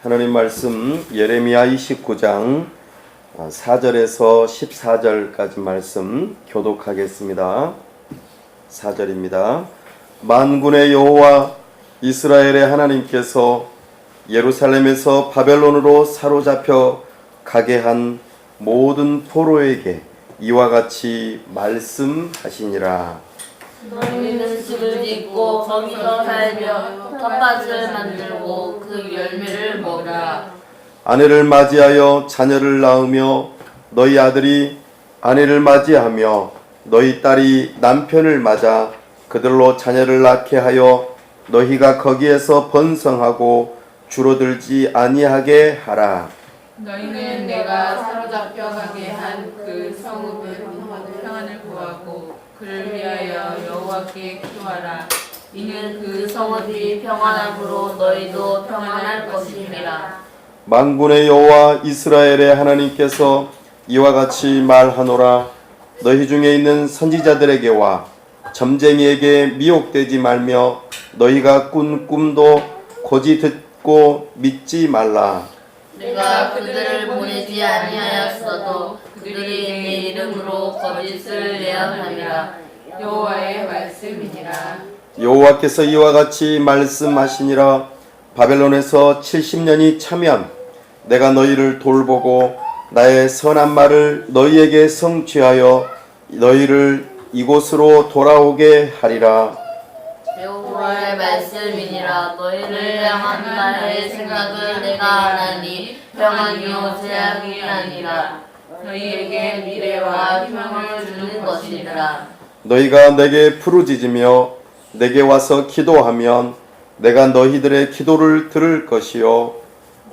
하나님 말씀 예레미야 29장 4절에서 14절까지 말씀 교독하겠습니다. 4절입니다. 만군의 여호와 이스라엘의 하나님께서 예루살렘에서 바벨론으로 사로잡혀 가게 한 모든 포로에게 이와 같이 말씀하시니라. 너희는 집을 짓고 거기서 살며 텃밭을 만들고 그 열매를 먹으라. 아내를 맞이하여 자녀를 낳으며 너희 아들이 아내를 맞이하며 너희 딸이 남편을 맞아 그들로 자녀를 낳게 하여 너희가 거기에서 번성하고 줄어들지 아니하게 하라. 너희는 내가 사로잡혀 가게 한 그 성읍의 평안을 구하고 그를 위하여 여호와께 기도하라. 이는 그 성읍이 평안함으로 너희도 평안할 것임이라. 만군의 여호와 이스라엘의 하나님께서 이와 같이 말하노라. 너희 중에 있는 선지자들에게와 점쟁이에게 미혹되지 말며 너희가 꾼 꿈도 고지 듣고 믿지 말라. 내가 그들을 보내지 아니하였어도 그들이 내 이름으로 거짓을 내함이라. 여호와의 말씀이니라. 여호와께서 이와 같이 말씀하시니라. 바벨론에서 70년이 차면 내가 너희를 돌보고 나의 선한 말을 너희에게 성취하여 너희를 이곳으로 돌아오게 하리라. 여호와의 말씀이니라. 너희를 향한 나의 생각을 내가 아나니 평안이요 제약이 아니라 너희에게 미래와 희망을 주는 것이니라. 너희가 내게 부르짖으며 내게 와서 기도하면 내가 너희들의 기도를 들을 것이요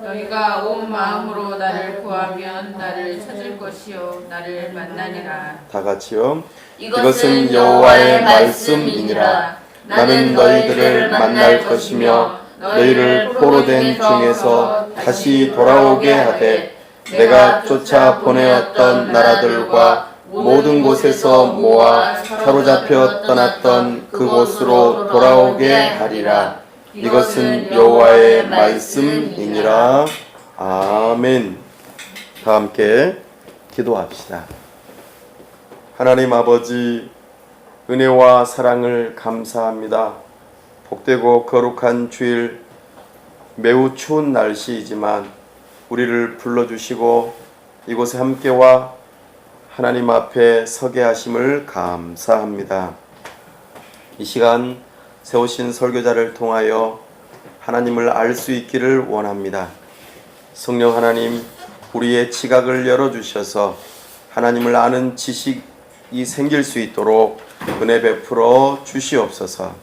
너희가 온 마음으로 나를 구하면 나를 찾을 것이요 나를 만나니라. 다 같이요. 이것은 여호와의 말씀이니라. 나는 너희들을 만날 것이며 너희를 포로된 중에서 다시 돌아오게 하되 내가 쫓아 보내었던 나라들과 모든 곳에서 모아 사로잡혀 떠났던 그곳으로 돌아오게 하리라. 이것은 여호와의 말씀이니라. 아멘. 다 함께 기도합시다. 하나님 아버지, 은혜와 사랑을 감사합니다. 복되고 거룩한 주일, 매우 추운 날씨이지만 우리를 불러주시고 이곳에 함께와 하나님 앞에 서게 하심을 감사합니다. 이 시간 세우신 설교자를 통하여 하나님을 알 수 있기를 원합니다. 성령 하나님, 우리의 지각을 열어주셔서 하나님을 아는 지식이 생길 수 있도록 은혜 베풀어 주시옵소서.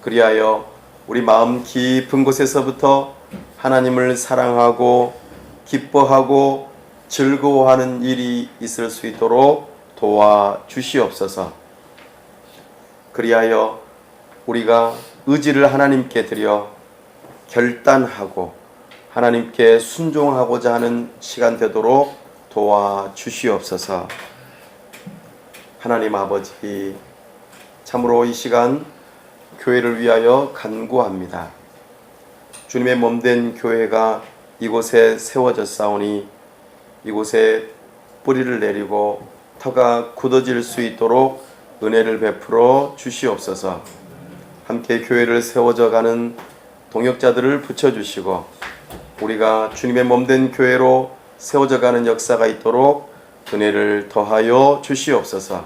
그리하여 우리 마음 깊은 곳에서부터 하나님을 사랑하고 기뻐하고 즐거워하는 일이 있을 수 있도록 도와주시옵소서. 그리하여 우리가 의지를 하나님께 드려 결단하고 하나님께 순종하고자 하는 시간 되도록 도와주시옵소서. 하나님 아버지, 참으로 이 시간 교회를 위하여 간구합니다. 주님의 몸된 교회가 이곳에 세워졌사오니 이곳에 뿌리를 내리고 터가 굳어질 수 있도록 은혜를 베풀어 주시옵소서. 함께 교회를 세워져가는 동역자들을 붙여주시고 우리가 주님의 몸된 교회로 세워져가는 역사가 있도록 은혜를 더하여 주시옵소서.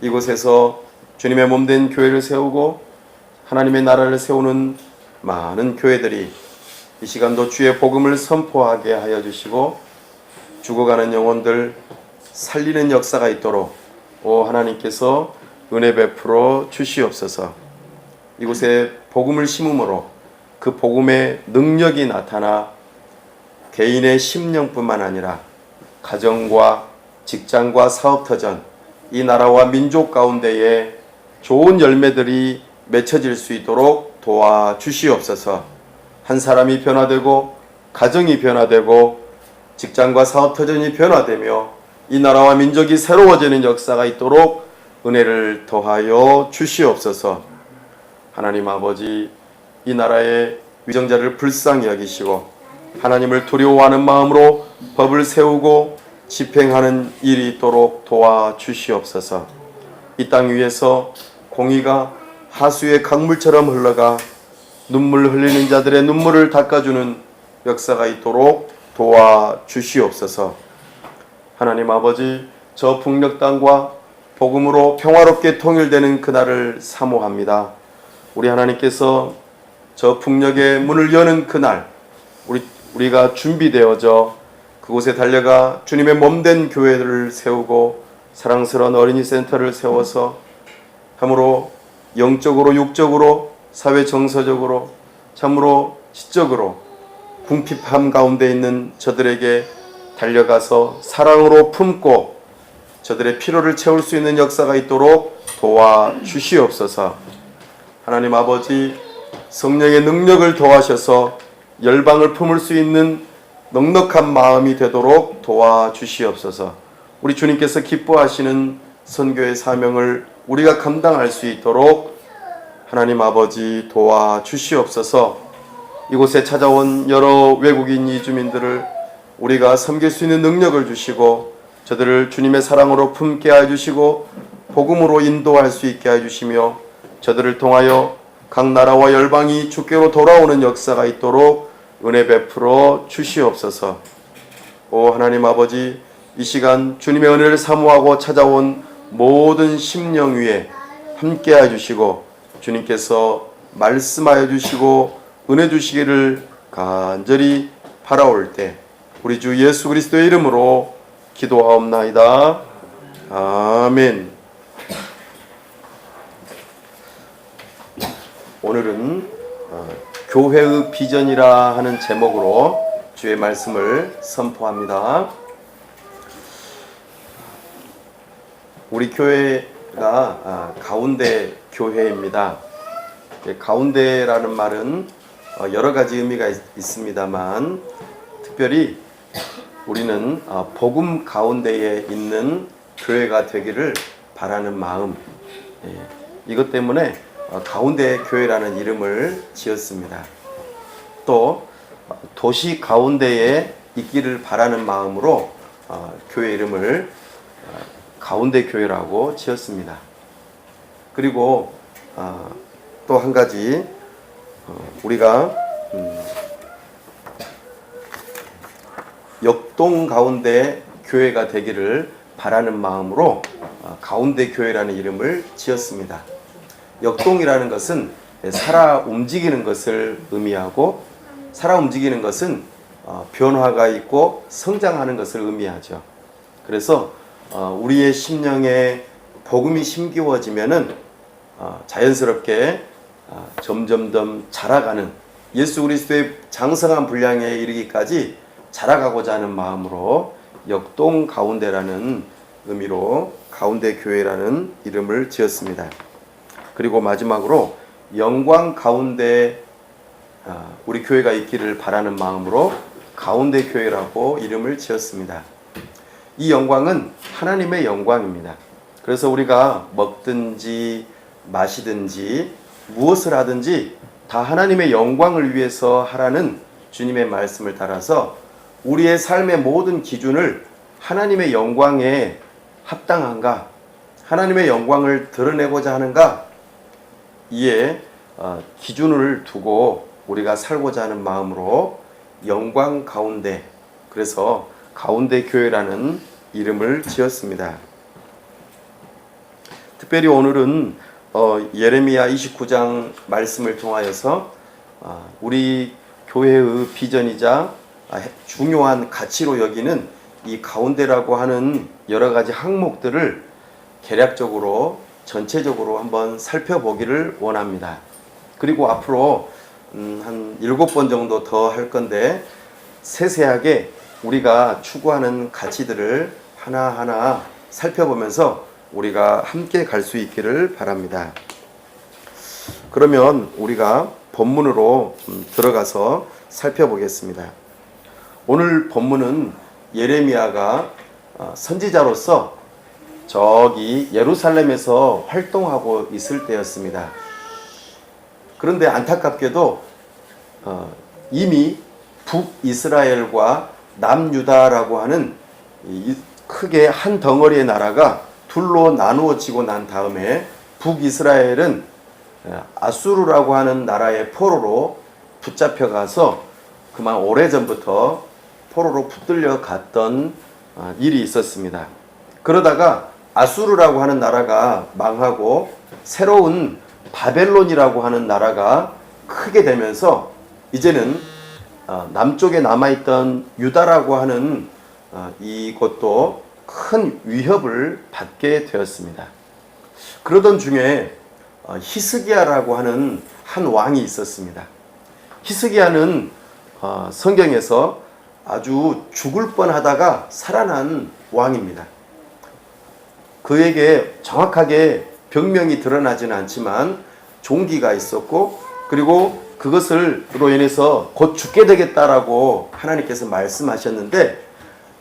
이곳에서 주님의 몸된 교회를 세우고 하나님의 나라를 세우는 많은 교회들이 이 시간도 주의 복음을 선포하게 하여 주시고 죽어가는 영혼들 살리는 역사가 있도록 오 하나님께서 은혜 베풀어 주시옵소서. 이곳에 복음을 심음으로 그 복음의 능력이 나타나 개인의 심령뿐만 아니라 가정과 직장과 사업터전 이 나라와 민족 가운데에 좋은 열매들이 맺혀질 수 있도록 도와주시옵소서. 한 사람이 변화되고 가정이 변화되고 직장과 사업터전이 변화되며 이 나라와 민족이 새로워지는 역사가 있도록 은혜를 더하여 주시옵소서. 하나님 아버지, 이 나라의 위정자를 불쌍히 여기시고 하나님을 두려워하는 마음으로 법을 세우고 집행하는 일이 있도록 도와주시옵소서. 이 땅 위에서 공의가 하수의 강물처럼 흘러가 눈물 흘리는 자들의 눈물을 닦아주는 역사가 있도록 도와주시옵소서. 하나님 아버지, 저 북녘 땅과 복음으로 평화롭게 통일되는 그날을 사모합니다. 우리 하나님께서 저 북녘의 문을 여는 그날, 우리가 준비되어져 그곳에 달려가 주님의 몸된 교회를 세우고 사랑스러운 어린이 센터를 세워서 참으로 영적으로 육적으로 사회 정서적으로 참으로 지적으로 궁핍함 가운데 있는 저들에게 달려가서 사랑으로 품고 저들의 필요를 채울 수 있는 역사가 있도록 도와주시옵소서. 하나님 아버지, 성령의 능력을 더하셔서 열방을 품을 수 있는 넉넉한 마음이 되도록 도와주시옵소서. 우리 주님께서 기뻐하시는 선교의 사명을 우리가 감당할 수 있도록 하나님 아버지 도와주시옵소서. 이곳에 찾아온 여러 외국인 이주민들을 우리가 섬길 수 있는 능력을 주시고 저들을 주님의 사랑으로 품게 해주시고 복음으로 인도할 수 있게 해주시며 저들을 통하여 각 나라와 열방이 주께로 돌아오는 역사가 있도록 은혜 베풀어 주시옵소서. 오 하나님 아버지, 이 시간 주님의 은혜를 사모하고 찾아온 모든 심령 위에 함께 해주시고 주님께서 말씀하여 주시고 은혜 주시기를 간절히 바라올 때 우리 주 예수 그리스도의 이름으로 기도하옵나이다. 아멘. 오늘은 교회의 비전이라 하는 제목으로 주의 말씀을 선포합니다. 우리 교회가 가운데 교회입니다. 가운데라는 말은 여러 가지 의미가 있습니다만 특별히 우리는 복음 가운데에 있는 교회가 되기를 바라는 마음, 이것 때문에 가운데 교회라는 이름을 지었습니다. 또 도시 가운데에 있기를 바라는 마음으로 교회 이름을 가운데 교회라고 지었습니다. 그리고 또 한 가지 우리가 역동 가운데 교회가 되기를 바라는 마음으로 가운데 교회라는 이름을 지었습니다. 역동이라는 것은 살아 움직이는 것을 의미하고 살아 움직이는 것은 변화가 있고 성장하는 것을 의미하죠. 그래서 우리의 심령에 복음이 심기워지면은 자연스럽게 점점점 자라가는 예수 그리스도의 장성한 분량에 이르기까지 자라가고자 하는 마음으로 역동 가운데라는 의미로 가운데 교회라는 이름을 지었습니다. 그리고 마지막으로 영광 가운데 우리 교회가 있기를 바라는 마음으로 가운데 교회라고 이름을 지었습니다. 이 영광은 하나님의 영광입니다. 그래서 우리가 먹든지 마시든지 무엇을 하든지 다 하나님의 영광을 위해서 하라는 주님의 말씀을 따라서 우리의 삶의 모든 기준을 하나님의 영광에 합당한가, 하나님의 영광을 드러내고자 하는가, 이에 기준을 두고 우리가 살고자 하는 마음으로 영광 가운데, 그래서 가운데 교회라는 이름을 지었습니다. 특별히 오늘은 예레미야 29장 말씀을 통하여서 우리 교회의 비전이자 중요한 가치로 여기는 이 가운데라고 하는 여러 가지 항목들을 개략적으로 전체적으로 한번 살펴보기를 원합니다. 그리고 앞으로 한 7번 정도 더 할 건데 세세하게 우리가 추구하는 가치들을 하나하나 살펴보면서 우리가 함께 갈 수 있기를 바랍니다. 그러면 우리가 본문으로 들어가서 살펴보겠습니다. 오늘 본문은 예레미야가 선지자로서 저기 예루살렘에서 활동하고 있을 때였습니다. 그런데 안타깝게도 이미 북이스라엘과 남유다라고 하는 크게 한 덩어리의 나라가 둘로 나누어지고 난 다음에 북이스라엘은 아수르라고 하는 나라의 포로로 붙잡혀가서 그만 오래전부터 포로로 붙들려 갔던 일이 있었습니다. 그러다가 아수르라고 하는 나라가 망하고 새로운 바벨론이라고 하는 나라가 크게 되면서 이제는 남쪽에 남아있던 유다라고 하는 이곳도 큰 위협을 받게 되었습니다. 그러던 중에 히스기야라고 하는 한 왕이 있었습니다. 히스기야는 성경에서 아주 죽을 뻔하다가 살아난 왕입니다. 그에게 정확하게 병명이 드러나지는 않지만 종기가 있었고 그리고 그것으로 인해서 곧 죽게 되겠다라고 하나님께서 말씀하셨는데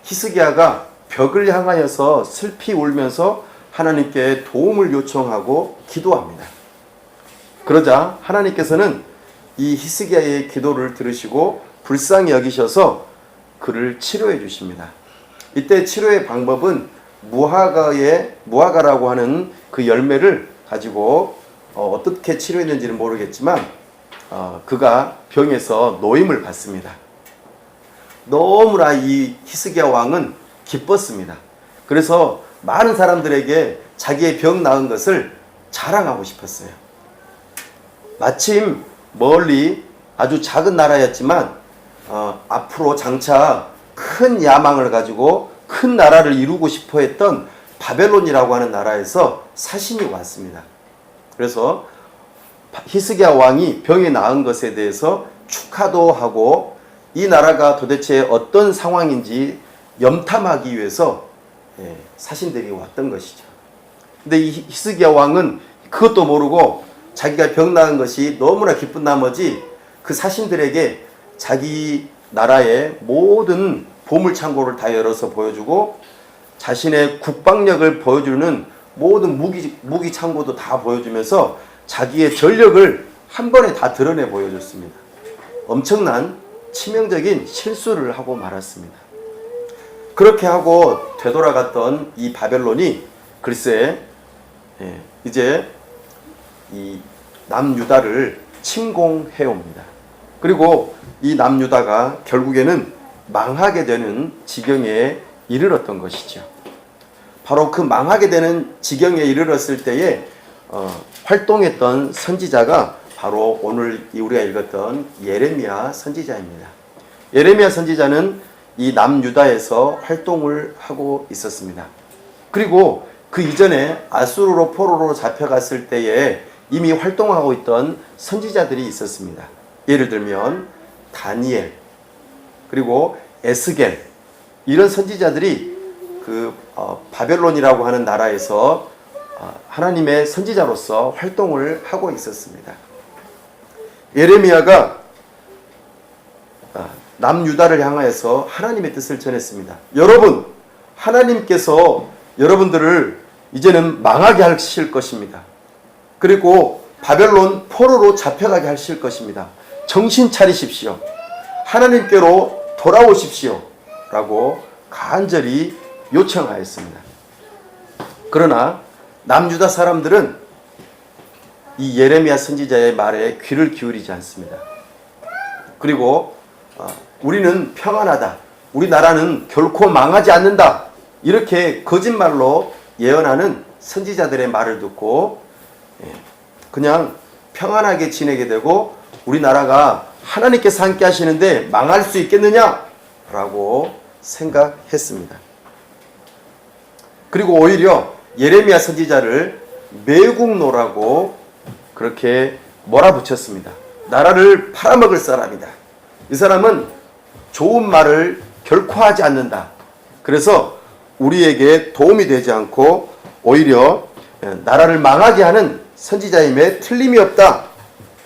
히스기야가 벽을 향하여서 슬피 울면서 하나님께 도움을 요청하고 기도합니다. 그러자 하나님께서는 이 히스기야의 기도를 들으시고 불쌍히 여기셔서 그를 치료해 주십니다. 이때 치료의 방법은 무화과라고 하는 그 열매를 가지고 어떻게 치료했는지는 모르겠지만 그가 병에서 노임을 받습니다. 너무나 이 히스기야 왕은 기뻤습니다. 그래서 많은 사람들에게 자기의 병 나은 것을 자랑하고 싶었어요. 마침 멀리 아주 작은 나라였지만 앞으로 장차 큰 야망을 가지고 큰 나라를 이루고 싶어 했던 바벨론이라고 하는 나라에서 사신이 왔습니다. 그래서 히스기야 왕이 병이 나은 것에 대해서 축하도 하고 이 나라가 도대체 어떤 상황인지 염탐하기 위해서 사신들이 왔던 것이죠. 근데 이 히스기야 왕은 그것도 모르고 자기가 병 나은 것이 너무나 기쁜 나머지 그 사신들에게 자기 나라의 모든 보물창고를 다 열어서 보여주고 자신의 국방력을 보여주는 모든 무기 창고도 다 보여주면서 자기의 전력을 한 번에 다 드러내 보여줬습니다. 엄청난 치명적인 실수를 하고 말았습니다. 그렇게 하고 되돌아갔던 이 바벨론이 글쎄 이제 이 남유다를 침공해 옵니다. 그리고 이 남유다가 결국에는 망하게 되는 지경에 이르렀던 것이죠. 바로 그 망하게 되는 지경에 이르렀을 때에 활동했던 선지자가 바로 오늘 우리가 읽었던 예레미야 선지자입니다. 예레미야 선지자는 이 남유다에서 활동을 하고 있었습니다. 그리고 그 이전에 아수르로 포로로 잡혀갔을 때에 이미 활동하고 있던 선지자들이 있었습니다. 예를 들면 다니엘 그리고 에스겔 이런 선지자들이 그 바벨론이라고 하는 나라에서 하나님의 선지자로서 활동을 하고 있었습니다. 예레미야가 남유다를 향하여서 하나님의 뜻을 전했습니다. 여러분, 하나님께서 여러분들을 이제는 망하게 하실 것입니다. 그리고 바벨론 포로로 잡혀가게 하실 것입니다. 정신 차리십시오. 하나님께로 돌아오십시오. 라고 간절히 요청하였습니다. 그러나 남유다 사람들은 이 예레미야 선지자의 말에 귀를 기울이지 않습니다. 그리고 우리는 평안하다. 우리나라는 결코 망하지 않는다. 이렇게 거짓말로 예언하는 선지자들의 말을 듣고 그냥 평안하게 지내게 되고 우리나라가 하나님께서 함께 하시는데 망할 수 있겠느냐? 라고 생각했습니다. 그리고 오히려 예레미야 선지자를 매국노라고 그렇게 몰아붙였습니다. 나라를 팔아먹을 사람이다. 이 사람은 좋은 말을 결코 하지 않는다. 그래서 우리에게 도움이 되지 않고 오히려 나라를 망하게 하는 선지자임에 틀림이 없다.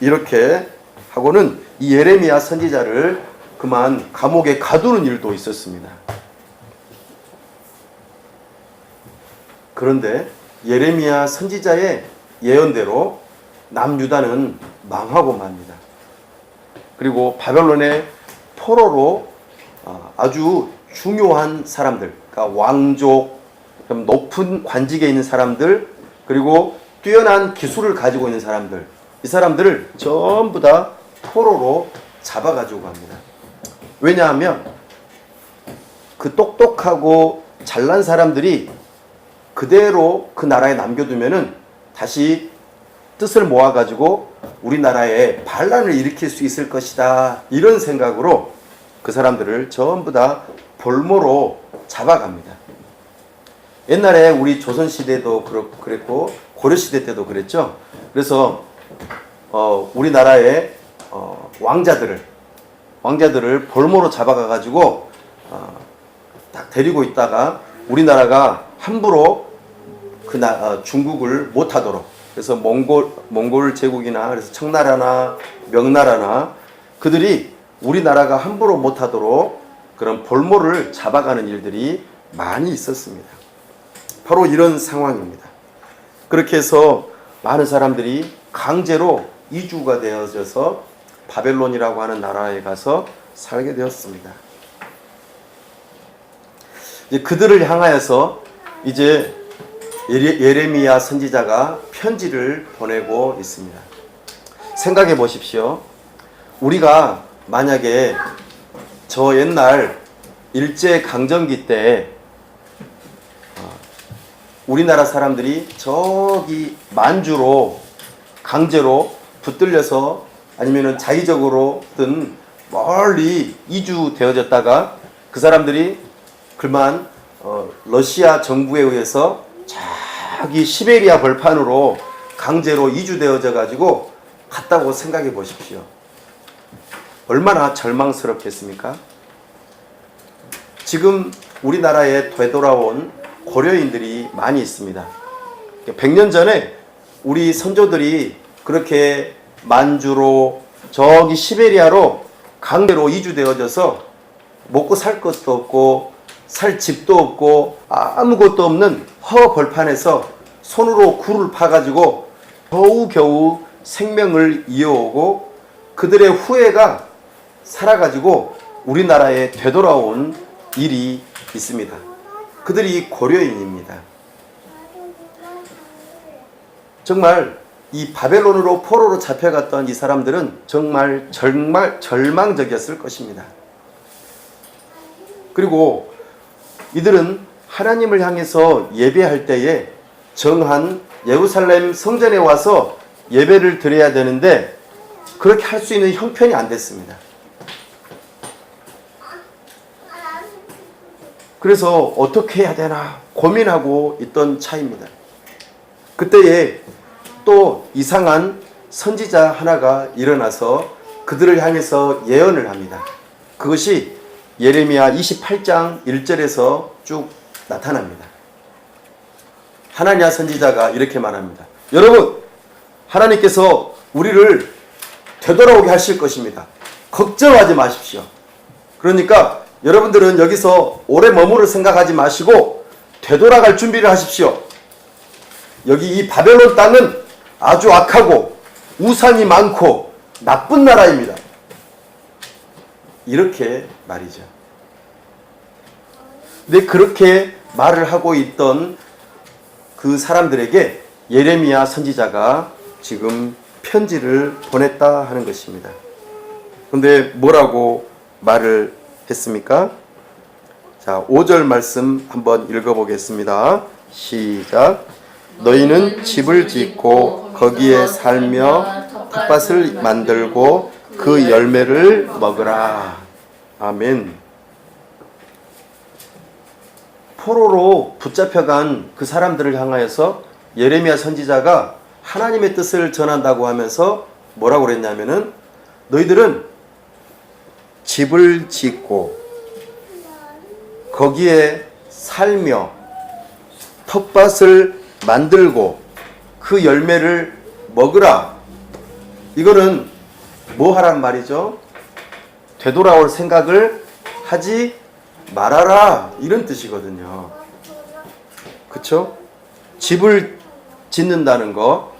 이렇게 하고는 이 예레미야 선지자를 그만 감옥에 가두는 일도 있었습니다. 그런데 예레미야 선지자의 예언대로 남유다는 망하고 맙니다. 그리고 바벨론의 포로로 아주 중요한 사람들, 그러니까 왕족, 높은 관직에 있는 사람들, 그리고 뛰어난 기술을 가지고 있는 사람들, 이 사람들을 전부 다 포로로 잡아가지고 갑니다. 왜냐하면 그 똑똑하고 잘난 사람들이 그대로 그 나라에 남겨두면은 다시 뜻을 모아가지고 우리나라에 반란을 일으킬 수 있을 것이다, 이런 생각으로 그 사람들을 전부 다 볼모로 잡아갑니다. 옛날에 우리 조선시대도 그랬고 고려시대 때도 그랬죠. 그래서 우리나라의 왕자들을 볼모로 잡아가가지고 딱 데리고 있다가 우리나라가 함부로 중국을 못하도록, 그래서 몽골 제국이나 그래서 청나라나 명나라나 그들이 우리나라가 함부로 못하도록 그런 볼모를 잡아가는 일들이 많이 있었습니다. 바로 이런 상황입니다. 그렇게 해서 많은 사람들이 강제로 이주가 되어져서 바벨론이라고 하는 나라에 가서 살게 되었습니다. 이제 그들을 향하여서 이제 예레미야 선지자가 편지를 보내고 있습니다. 생각해 보십시오. 우리가 만약에 저 옛날 일제강점기 때 우리나라 사람들이 저기 만주로 강제로 붙들려서 아니면은 자의적으로든 멀리 이주되어졌다가 그 사람들이 그만 러시아 정부에 의해서 저기 시베리아 벌판으로 강제로 이주되어져 가지고 갔다고 생각해 보십시오. 얼마나 절망스럽겠습니까? 지금 우리나라에 되돌아온 고려인들이 많이 있습니다. 100년 전에 우리 선조들이 그렇게 만주로 저기 시베리아로 강제로 이주되어져서 먹고 살 것도 없고 살 집도 없고 아무것도 없는 허벌판에서 손으로 굴을 파가지고 겨우겨우 생명을 이어오고 그들의 후예가 살아가지고 우리나라에 되돌아온 일이 있습니다. 그들이 고려인입니다. 정말 이 바벨론으로 포로로 잡혀갔던 이 사람들은 정말 절망적이었을 것입니다. 그리고 이들은 하나님을 향해서 예배할 때에 정한 예루살렘 성전에 와서 예배를 드려야 되는데 그렇게 할 수 있는 형편이 안 됐습니다. 그래서 어떻게 해야 되나 고민하고 있던 차입니다. 그때에 또 이상한 선지자 하나가 일어나서 그들을 향해서 예언을 합니다. 그것이 예레미야 28장 1절에서 쭉 나타납니다. 하나냐 선지자가 이렇게 말합니다. 여러분, 하나님께서 우리를 되돌아오게 하실 것입니다. 걱정하지 마십시오. 그러니까 여러분들은 여기서 오래 머무를 생각하지 마시고 되돌아갈 준비를 하십시오. 여기 이 바벨론 땅은 아주 악하고 우상이 많고 나쁜 나라입니다. 이렇게 말이죠. 근데 그렇게 말을 하고 있던 그 사람들에게 예레미야 선지자가 지금 편지를 보냈다 하는 것입니다. 그런데 뭐라고 말을 했습니까? 자, 5절 말씀 한번 읽어보겠습니다. 시작. 너희는 집을 짓고 거기에 살며 텃밭을 만들고 그 열매를 먹으라. 아멘. 포로로 붙잡혀간 그 사람들을 향하여서 예레미야 선지자가 하나님의 뜻을 전한다고 하면서 뭐라고 그랬냐면은 너희들은 집을 짓고 거기에 살며 텃밭을 만들고 그 열매를 먹으라. 이거는 뭐 하란 말이죠? 되돌아올 생각을 하지 말아라, 이런 뜻이거든요. 그쵸? 집을 짓는다는 거,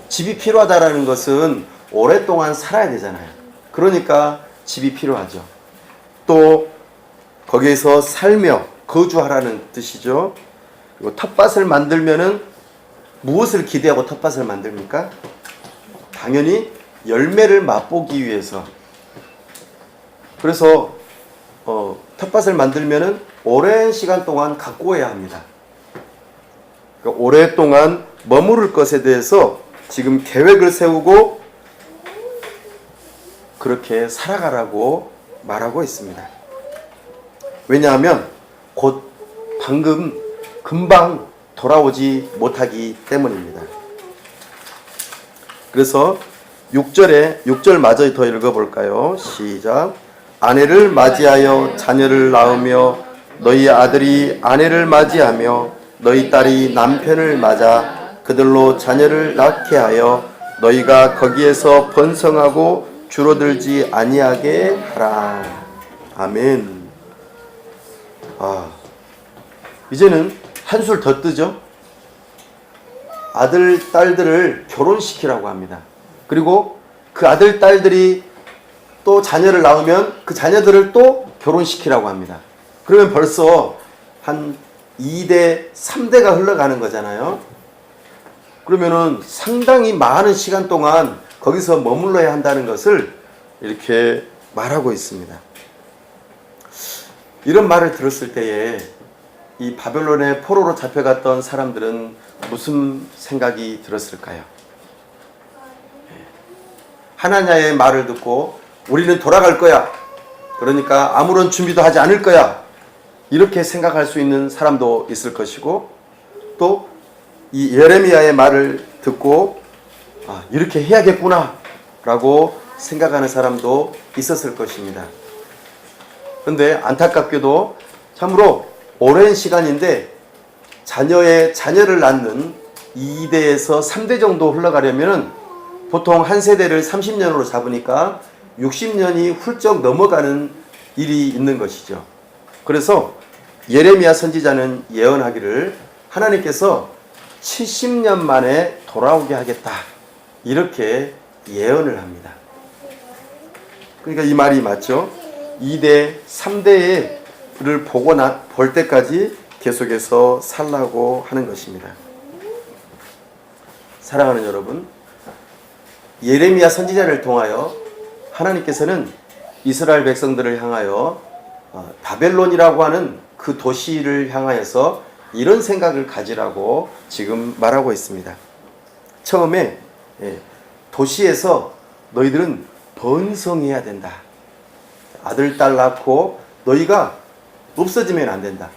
집이 필요하다라는 것은 오랫동안 살아야 되잖아요. 그러니까 집이 필요하죠. 또 거기에서 살며 거주하라는 뜻이죠. 그리고 텃밭을 만들면은 무엇을 기대하고 텃밭을 만듭니까? 당연히 열매를 맛보기 위해서. 그래서 텃밭을 만들면은 오랜 시간 동안 가꾸어야 합니다. 그러니까 오랫동안 머무를 것에 대해서 지금 계획을 세우고 그렇게 살아가라고 말하고 있습니다. 왜냐하면 곧 금방 돌아오지 못하기 때문입니다. 그래서 6절 마저 더 읽어볼까요? 시작. 아내를 맞이하여 자녀를 낳으며 너희 아들이 아내를 맞이하며 너희 딸이 남편을 맞아 그들로 자녀를 낳게 하여 너희가 거기에서 번성하고 줄어들지 아니하게 하라. 아멘. 이제는 한술 더 뜨죠. 아들, 딸들을 결혼시키라고 합니다. 그리고 그 아들, 딸들이 또 자녀를 낳으면 그 자녀들을 또 결혼시키라고 합니다. 그러면 벌써 한 2대, 3대가 흘러가는 거잖아요. 그러면은 상당히 많은 시간 동안 거기서 머물러야 한다는 것을 이렇게 말하고 있습니다. 이런 말을 들었을 때에 이 바벨론의 포로로 잡혀갔던 사람들은 무슨 생각이 들었을까요? 하나냐의 말을 듣고 우리는 돌아갈 거야. 그러니까 아무런 준비도 하지 않을 거야. 이렇게 생각할 수 있는 사람도 있을 것이고, 또 이 예레미야의 말을 듣고 이렇게 해야겠구나 라고 생각하는 사람도 있었을 것입니다. 그런데 안타깝게도 참으로 오랜 시간인데 자녀를 낳는 2대에서 3대 정도 흘러가려면 보통 한 세대를 30년으로 잡으니까 60년이 훌쩍 넘어가는 일이 있는 것이죠. 그래서 예레미야 선지자는 예언하기를 하나님께서 70년 만에 돌아오게 하겠다. 이렇게 예언을 합니다. 그러니까 이 말이 맞죠? 2대, 3대를 볼 때까지 계속해서 살라고 하는 것입니다. 사랑하는 여러분, 예레미야 선지자를 통하여 하나님께서는 이스라엘 백성들을 향하여 바벨론이라고 하는 그 도시를 향하여서 이런 생각을 가지라고 지금 말하고 있습니다. 처음에 도시에서 너희들은 번성해야 된다. 아들, 딸 낳고 너희가 없어지면 안 된다.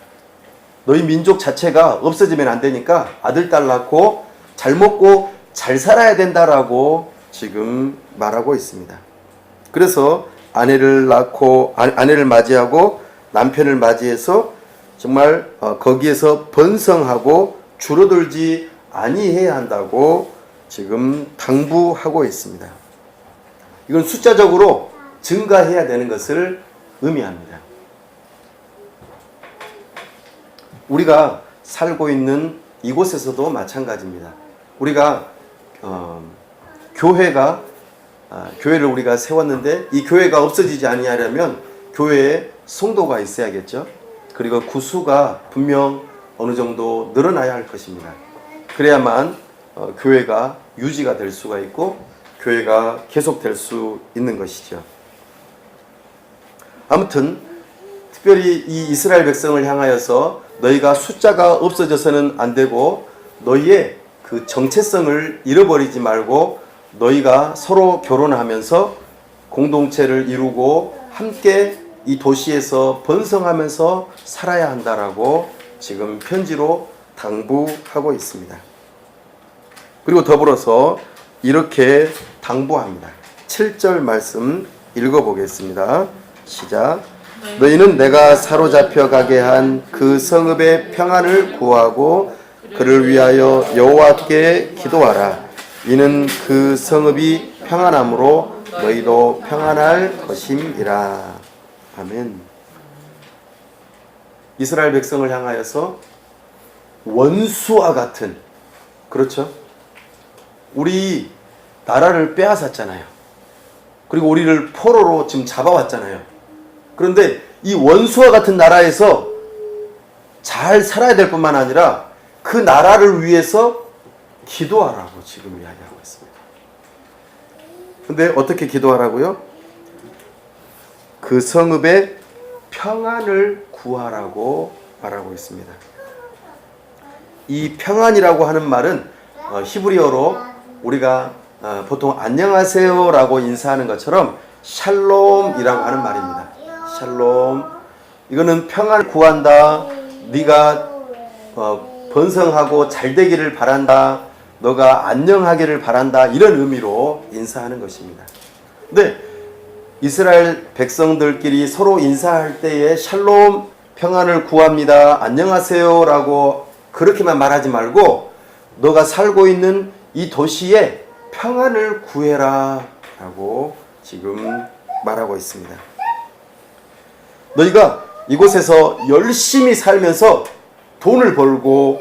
너희 민족 자체가 없어지면 안 되니까 아들, 딸 낳고 잘 먹고 잘 살아야 된다라고 지금 말하고 있습니다. 그래서 아내를 맞이하고 남편을 맞이해서 정말 거기에서 번성하고 줄어들지 아니해야 한다고 지금 당부하고 있습니다. 이건 숫자적으로 증가해야 되는 것을 의미합니다. 우리가 살고 있는 이곳에서도 마찬가지입니다. 우리가 교회를 우리가 세웠는데 이 교회가 없어지지 아니하려면 교회에 성도가 있어야겠죠. 그리고 구수가 분명 어느 정도 늘어나야 할 것입니다. 그래야만 교회가 유지가 될 수가 있고 교회가 계속될 수 있는 것이죠. 아무튼 특별히 이 이스라엘 백성을 향하여서 너희가 숫자가 없어져서는 안 되고 너희의 그 정체성을 잃어버리지 말고 너희가 서로 결혼하면서 공동체를 이루고 함께 이 도시에서 번성하면서 살아야 한다라고 지금 편지로 당부하고 있습니다. 그리고 더불어서 이렇게 당부합니다. 7절 말씀 읽어보겠습니다. 시작. 너희는 내가 사로잡혀 가게 한 그 성읍의 평안을 구하고 그를 위하여 여호와께 기도하라. 이는 그 성읍이 평안함으로 너희도 평안할 것임이라. 아멘. 이스라엘 백성을 향하여서 원수와 같은 그렇죠? 우리 나라를 빼앗았잖아요. 그리고 우리를 포로로 지금 잡아왔잖아요. 그런데 이 원수와 같은 나라에서 잘 살아야 될 뿐만 아니라 그 나라를 위해서 기도하라고 지금 이야기하고 있습니다. 근데 어떻게 기도하라고요? 그 성읍에 평안을 구하라고 말하고 있습니다. 이 평안이라고 하는 말은 히브리어로 우리가 보통 안녕하세요라고 인사하는 것처럼 샬롬이라고 하는 말입니다. 샬롬. 이거는 평안을 구한다. 네가 번성하고 잘 되기를 바란다. 너가 안녕하기를 바란다. 이런 의미로 인사하는 것입니다. 근데 이스라엘 백성들끼리 서로 인사할 때에 샬롬, 평안을 구합니다. 안녕하세요라고 그렇게만 말하지 말고 너가 살고 있는 이 도시에 평안을 구해라 라고 지금 말하고 있습니다. 너희가 이곳에서 열심히 살면서 돈을 벌고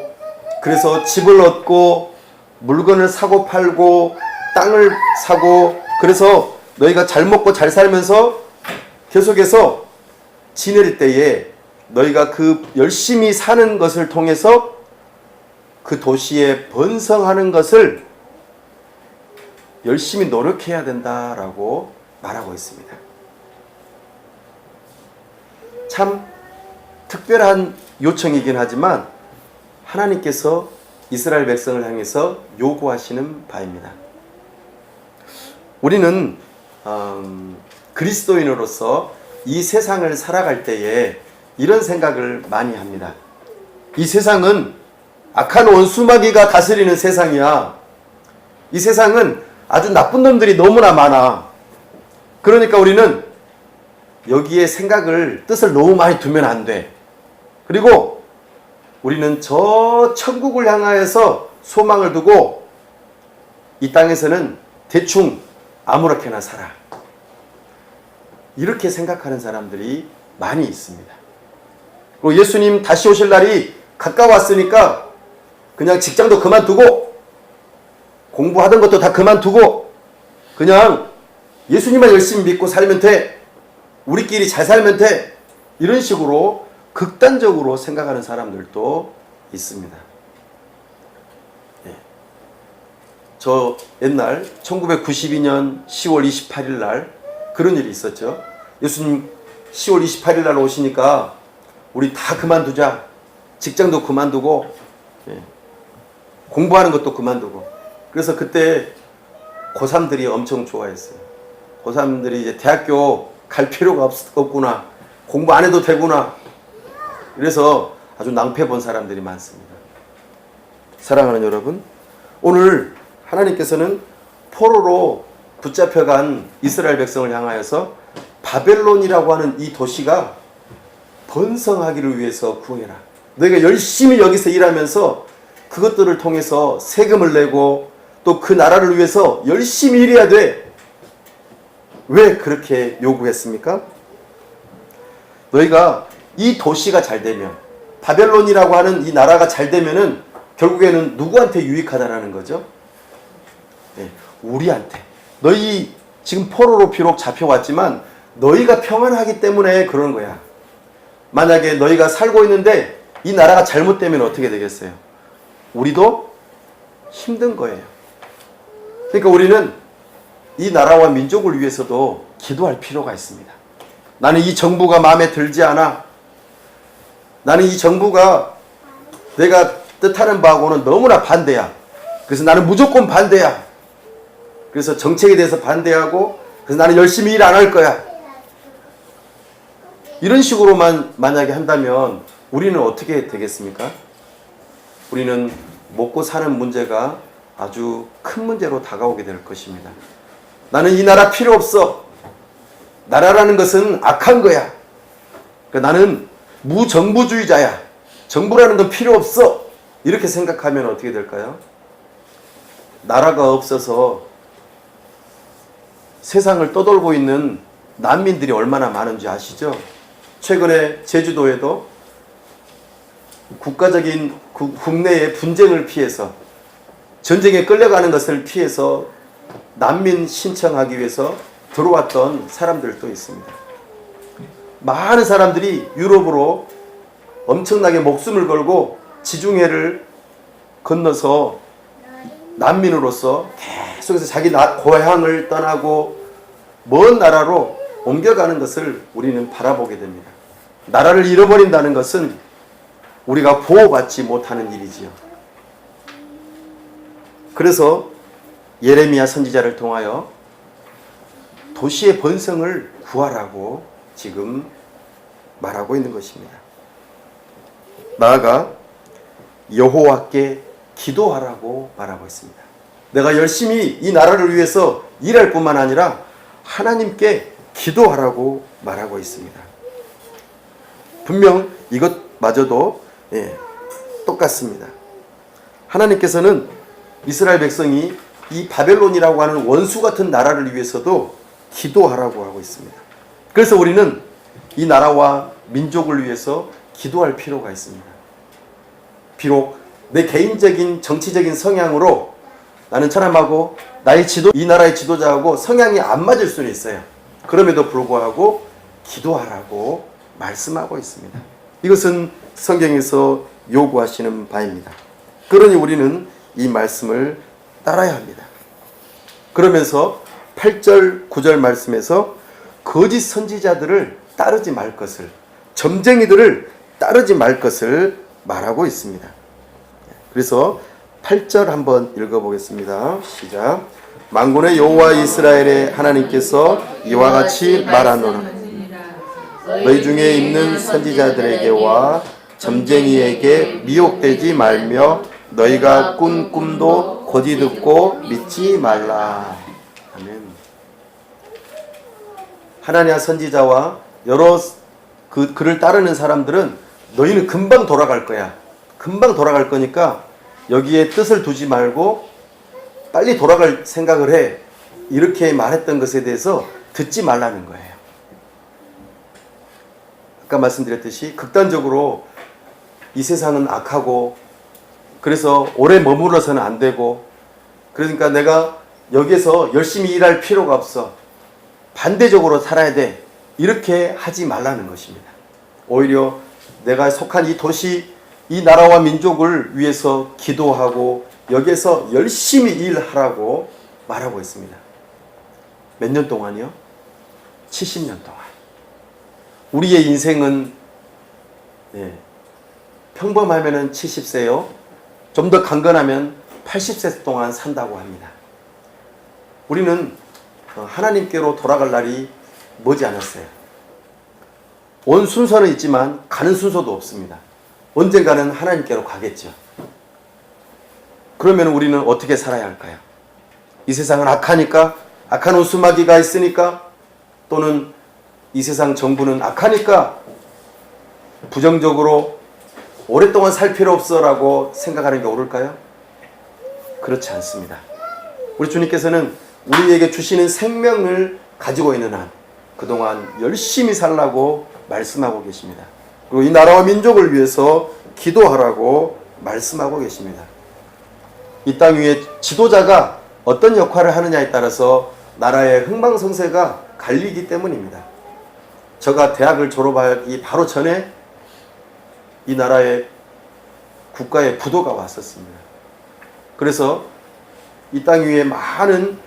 그래서 집을 얻고 물건을 사고 팔고 땅을 사고 그래서 너희가 잘 먹고 잘 살면서 계속해서 지낼 때에 너희가 그 열심히 사는 것을 통해서 그 도시에 번성하는 것을 열심히 노력해야 된다라고 말하고 있습니다. 참 특별한 요청이긴 하지만 하나님께서 이스라엘 백성을 향해서 요구하시는 바입니다. 우리는 그리스도인으로서 이 세상을 살아갈 때에 이런 생각을 많이 합니다. 이 세상은 악한 원수마귀가 다스리는 세상이야. 이 세상은 아주 나쁜 놈들이 너무나 많아. 그러니까 우리는 여기에 뜻을 너무 많이 두면 안 돼. 그리고 우리는 저 천국을 향하여서 소망을 두고 이 땅에서는 대충 아무렇게나 살아. 이렇게 생각하는 사람들이 많이 있습니다. 그리고 예수님 다시 오실 날이 가까웠으니까 그냥 직장도 그만두고 공부하던 것도 다 그만두고 그냥 예수님만 열심히 믿고 살면 돼. 우리끼리 잘 살면 돼. 이런 식으로 극단적으로 생각하는 사람들도 있습니다. 네. 저 옛날 1992년 10월 28일 날 그런 일이 있었죠. 예수님 10월 28일 날 오시니까 우리 다 그만두자. 직장도 그만두고 공부하는 것도 그만두고. 그래서 그때 고3들이 엄청 좋아했어요. 고3들이 이제 대학교 갈 필요가 없구나. 공부 안 해도 되구나. 그래서 아주 낭패 본 사람들이 많습니다. 사랑하는 여러분, 오늘 하나님께서는 포로로 붙잡혀간 이스라엘 백성을 향하여서 바벨론이라고 하는 이 도시가 번성하기를 위해서 구해라. 너희가 열심히 여기서 일하면서 그것들을 통해서 세금을 내고 또 그 나라를 위해서 열심히 일해야 돼. 왜 그렇게 요구했습니까? 너희가 이 도시가 잘 되면, 바벨론이라고 하는 이 나라가 잘 되면은 결국에는 누구한테 유익하다라는 거죠? 네, 우리한테. 너희 지금 포로로 비록 잡혀왔지만 너희가 평안하기 때문에 그런 거야. 만약에 너희가 살고 있는데 이 나라가 잘못되면 어떻게 되겠어요? 우리도 힘든 거예요. 그러니까 우리는 이 나라와 민족을 위해서도 기도할 필요가 있습니다. 나는 이 정부가 마음에 들지 않아. 나는 이 정부가 내가 뜻하는 바하고는 너무나 반대야. 그래서 나는 무조건 반대야. 그래서 정책에 대해서 반대하고 그래서 나는 열심히 일 안 할 거야. 이런 식으로만 만약에 한다면 우리는 어떻게 되겠습니까? 우리는 먹고 사는 문제가 아주 큰 문제로 다가오게 될 것입니다. 나는 이 나라 필요 없어. 나라라는 것은 악한 거야. 그러니까 나는 무정부주의자야. 정부라는 건 필요 없어. 이렇게 생각하면 어떻게 될까요? 나라가 없어서 세상을 떠돌고 있는 난민들이 얼마나 많은지 아시죠? 최근에 제주도에도 국가적인 국내의 분쟁을 피해서 전쟁에 끌려가는 것을 피해서 난민 신청하기 위해서 들어왔던 사람들도 있습니다. 많은 사람들이 유럽으로 엄청나게 목숨을 걸고 지중해를 건너서 난민으로서 계속해서 자기 고향을 떠나고 먼 나라로 옮겨가는 것을 우리는 바라보게 됩니다. 나라를 잃어버린다는 것은 우리가 보호받지 못하는 일이지요. 그래서 예레미야 선지자를 통하여 도시의 번성을 구하라고 지금 말하고 있는 것입니다. 나아가 여호와께 기도하라고 말하고 있습니다. 내가 열심히 이 나라를 위해서 일할 뿐만 아니라 하나님께 기도하라고 말하고 있습니다. 분명 이것마저도 똑같습니다. 하나님께서는 이스라엘 백성이 이 바벨론이라고 하는 원수 같은 나라를 위해서도 기도하라고 하고 있습니다. 그래서 우리는 이 나라와 민족을 위해서 기도할 필요가 있습니다. 비록 내 개인적인 정치적인 성향으로 나는 사람하고 이 나라의 지도자하고 성향이 안 맞을 수는 있어요. 그럼에도 불구하고 기도하라고 말씀하고 있습니다. 이것은 성경에서 요구하시는 바입니다. 그러니 우리는 이 말씀을 따라야 합니다. 그러면서 8절, 9절 말씀에서 거짓 선지자들을 따르지 말 것을, 점쟁이들을 따르지 말 것을 말하고 있습니다. 그래서 8절 한번 읽어보겠습니다. 시작. 만군의 여호와 이스라엘의 하나님께서 이와 같이 말하노라. 너희 중에 있는 선지자들에게와 점쟁이에게 미혹되지 말며 너희가 꾼 꿈도 곧이 듣고 믿지 말라. 아멘. 하나님의 선지자와 여러 그를 따르는 사람들은 너희는 금방 돌아갈 거야. 금방 돌아갈 거니까 여기에 뜻을 두지 말고 빨리 돌아갈 생각을 해. 이렇게 말했던 것에 대해서 듣지 말라는 거예요. 아까 말씀드렸듯이 극단적으로 이 세상은 악하고 그래서 오래 머물러서는 안 되고 그러니까 내가 여기서 열심히 일할 필요가 없어. 반대적으로 살아야 돼. 이렇게 하지 말라는 것입니다. 오히려 내가 속한 이 도시, 이 나라와 민족을 위해서 기도하고 여기에서 열심히 일하라고 말하고 있습니다. 몇 년 동안이요? 70년 동안. 우리의 인생은 평범하면 70세요. 좀 더 강건하면 80세 동안 산다고 합니다. 우리는 하나님께로 돌아갈 날이 머지 않았어요. 온 순서는 있지만 가는 순서도 없습니다. 언젠가는 하나님께로 가겠죠. 그러면 우리는 어떻게 살아야 할까요? 이 세상은 악하니까, 악한 웃음마귀가 있으니까, 또는 이 세상 정부는 악하니까 부정적으로 오랫동안 살 필요 없어라고 생각하는 게 옳을까요? 그렇지 않습니다. 우리 주님께서는 우리에게 주시는 생명을 가지고 있는 한 그동안 열심히 살라고 말씀하고 계십니다. 그리고 이 나라와 민족을 위해서 기도하라고 말씀하고 계십니다. 이 땅 위에 지도자가 어떤 역할을 하느냐에 따라서 나라의 흥망성쇠가 갈리기 때문입니다. 제가 대학을 졸업하기 바로 전에 이 나라의 국가의 부도가 왔었습니다. 그래서 이 땅 위에 많은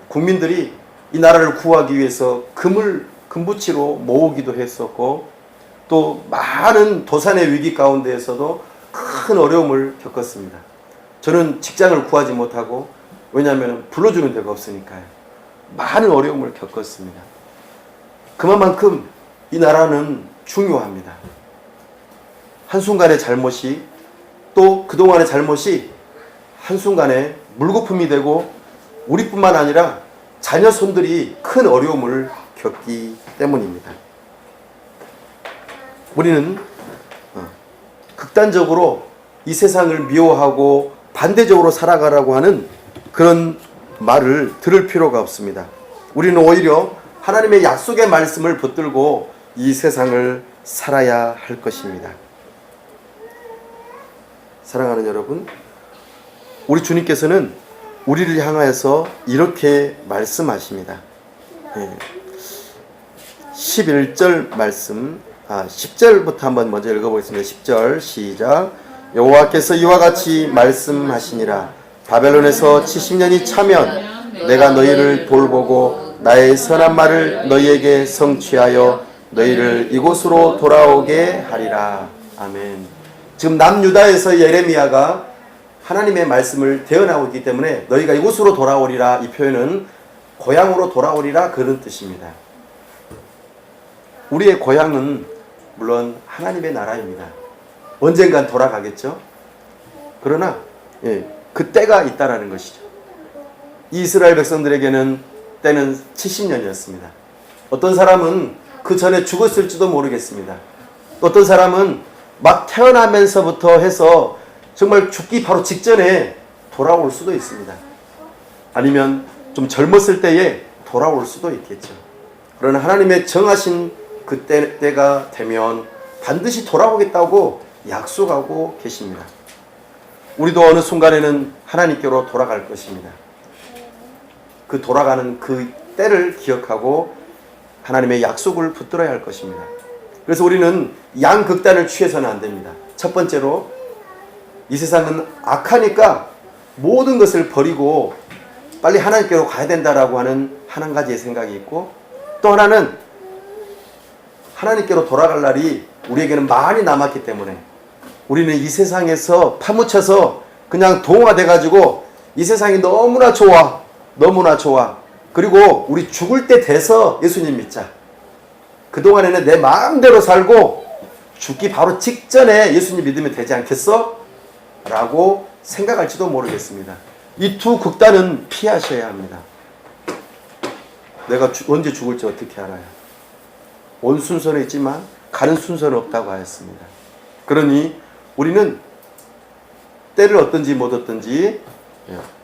국민들이 이 나라를 구하기 위해서 금을 금부치로 모으기도 했었고 또 많은 도산의 위기 가운데에서도 큰 어려움을 겪었습니다. 저는 직장을 구하지 못하고 왜냐하면 불러주는 데가 없으니까요. 많은 어려움을 겪었습니다. 그만큼 이 나라는 중요합니다. 한순간의 잘못이 또 그동안의 잘못이 한순간에 물거품이 되고 우리뿐만 아니라 자녀 손들이 큰 어려움을 겪기 때문입니다. 우리는 극단적으로 이 세상을 미워하고 반대적으로 살아가라고 하는 그런 말을 들을 필요가 없습니다. 우리는 오히려 하나님의 약속의 말씀을 붙들고 이 세상을 살아야 할 것입니다. 사랑하는 여러분, 우리 주님께서는 우리를 향하여서 이렇게 말씀하십니다. 11절 말씀, 10절부터 한번 먼저 읽어보겠습니다. 10절 시작. 여호와께서 이와 같이 말씀하시니라. 바벨론에서 70년이 차면 내가 너희를 돌보고 나의 선한 말을 너희에게 성취하여 너희를 이곳으로 돌아오게 하리라. 아멘. 지금 남유다에서 예레미야가 하나님의 말씀을 대언하고 있기 때문에 너희가 이곳으로 돌아오리라, 이 표현은 고향으로 돌아오리라, 그런 뜻입니다. 우리의 고향은 물론 하나님의 나라입니다. 언젠간 돌아가겠죠. 그러나 그 때가 있다라는 것이죠. 이스라엘 백성들에게는 때는 70년이었습니다. 어떤 사람은 그 전에 죽었을지도 모르겠습니다. 어떤 사람은 막 태어나면서부터 해서 정말 죽기 바로 직전에 돌아올 수도 있습니다. 아니면 좀 젊었을 때에 돌아올 수도 있겠죠. 그러나 하나님의 정하신 그 때가 되면 반드시 돌아오겠다고 약속하고 계십니다. 우리도 어느 순간에는 하나님께로 돌아갈 것입니다. 그 돌아가는 그 때를 기억하고 하나님의 약속을 붙들어야 할 것입니다. 그래서 우리는 양극단을 취해서는 안 됩니다. 첫 번째로, 이 세상은 악하니까 모든 것을 버리고 빨리 하나님께로 가야 된다라고 하는 한 가지의 생각이 있고, 또 하나는 하나님께로 돌아갈 날이 우리에게는 많이 남았기 때문에 우리는 이 세상에서 파묻혀서 그냥 동화돼가지고 이 세상이 너무나 좋아, 너무나 좋아, 그리고 우리 죽을 때 돼서 예수님 믿자, 그동안에는 내 마음대로 살고 죽기 바로 직전에 예수님 믿으면 되지 않겠어? 라고 생각할지도 모르겠습니다. 이 두 극단은 피하셔야 합니다. 내가 언제 죽을지 어떻게 알아요? 온 순서는 있지만 가는 순서는 없다고 하였습니다. 그러니 우리는 때를 얻든지 못 얻든지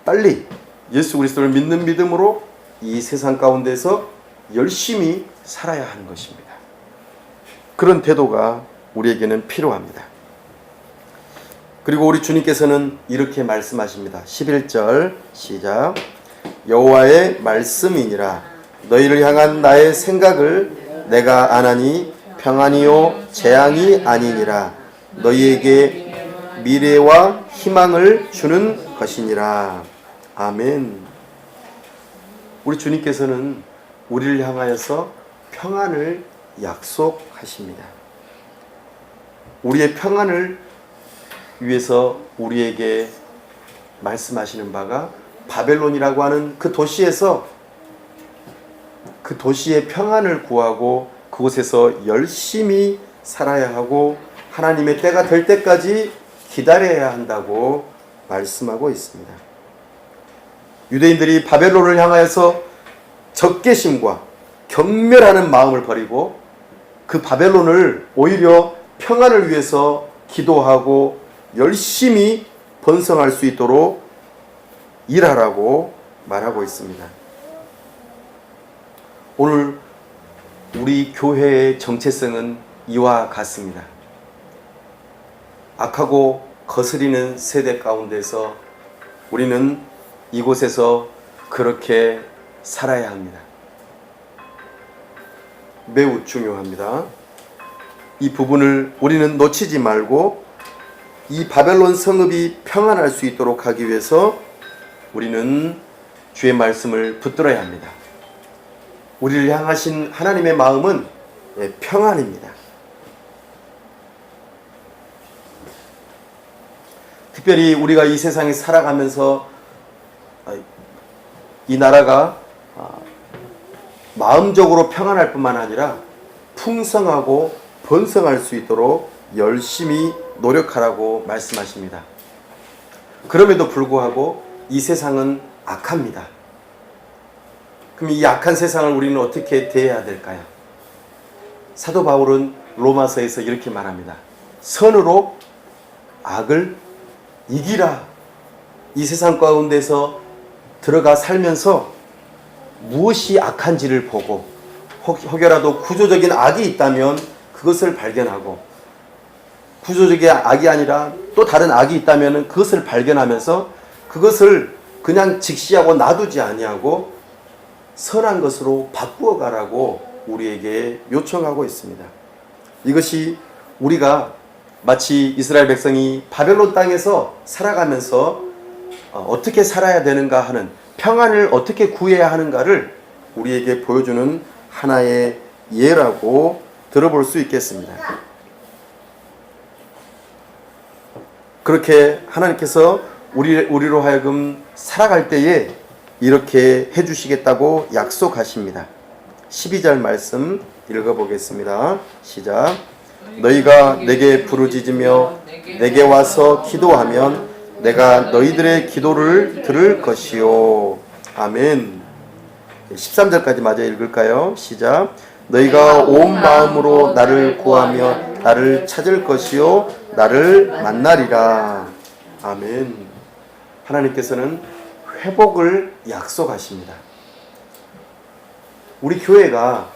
빨리 예수 그리스도를 믿는 믿음으로 이 세상 가운데서 열심히 살아야 하는 것입니다. 그런 태도가 우리에게는 필요합니다. 그리고 우리 주님께서는 이렇게 말씀하십니다. 11절 시작. 여호와의 말씀이니라. 너희를 향한 나의 생각을 내가 아나니 평안이요 재앙이 아니니라. 너희에게 미래와 희망을 주는 것이니라. 아멘. 우리 주님께서는 우리를 향하여서 평안을 약속하십니다. 우리의 평안을 위해서 우리에게 말씀하시는 바가 바벨론이라고 하는 그 도시에서 그 도시의 평안을 구하고 그곳에서 열심히 살아야 하고 하나님의 때가 될 때까지 기다려야 한다고 말씀하고 있습니다. 유대인들이 바벨론을 향하여서 적개심과 경멸하는 마음을 버리고 그 바벨론을 오히려 평안을 위해서 기도하고 열심히 번성할 수 있도록 일하라고 말하고 있습니다. 오늘 우리 교회의 정체성은 이와 같습니다. 악하고 거스리는 세대 가운데서 우리는 이곳에서 그렇게 살아야 합니다. 매우 중요합니다. 이 부분을 우리는 놓치지 말고 이 바벨론 성읍이 평안할 수 있도록 하기 위해서 우리는 주의 말씀을 붙들어야 합니다. 우리를 향하신 하나님의 마음은 평안입니다. 특별히 우리가 이 세상에 살아가면서 이 나라가 마음적으로 평안할 뿐만 아니라 풍성하고 번성할 수 있도록 열심히 노력하라고 말씀하십니다. 그럼에도 불구하고 이 세상은 악합니다. 그럼 이 악한 세상을 우리는 어떻게 대해야 될까요? 사도 바울은 로마서에서 이렇게 말합니다. 선으로 악을 이기라. 이 세상 가운데서 들어가 살면서 무엇이 악한지를 보고 혹여라도 구조적인 악이 있다면 그것을 발견하고, 구조적인 악이 아니라 또 다른 악이 있다면 그것을 발견하면서 그것을 그냥 직시하고 놔두지 아니하고 선한 것으로 바꾸어 가라고 우리에게 요청하고 있습니다. 이것이 우리가 마치 이스라엘 백성이 바벨론 땅에서 살아가면서 어떻게 살아야 되는가 하는, 평안을 어떻게 구해야 하는가를 우리에게 보여주는 하나의 예라고 들어볼 수 있겠습니다. 그렇게 하나님께서 우리로 하여금 살아갈 때에 이렇게 해주시겠다고 약속하십니다. 12절 말씀 읽어보겠습니다. 시작. 너희가 내게 부르짖으며 내게 와서 기도하면 내가 너희들의 기도를 들을 것이요. 아멘. 13절까지 마저 읽을까요? 시작. 너희가 온 마음으로 나를 구하며 나를 찾을 것이요 나를 만나리라. 아멘. 하나님께서는 회복을 약속하십니다. 우리 교회가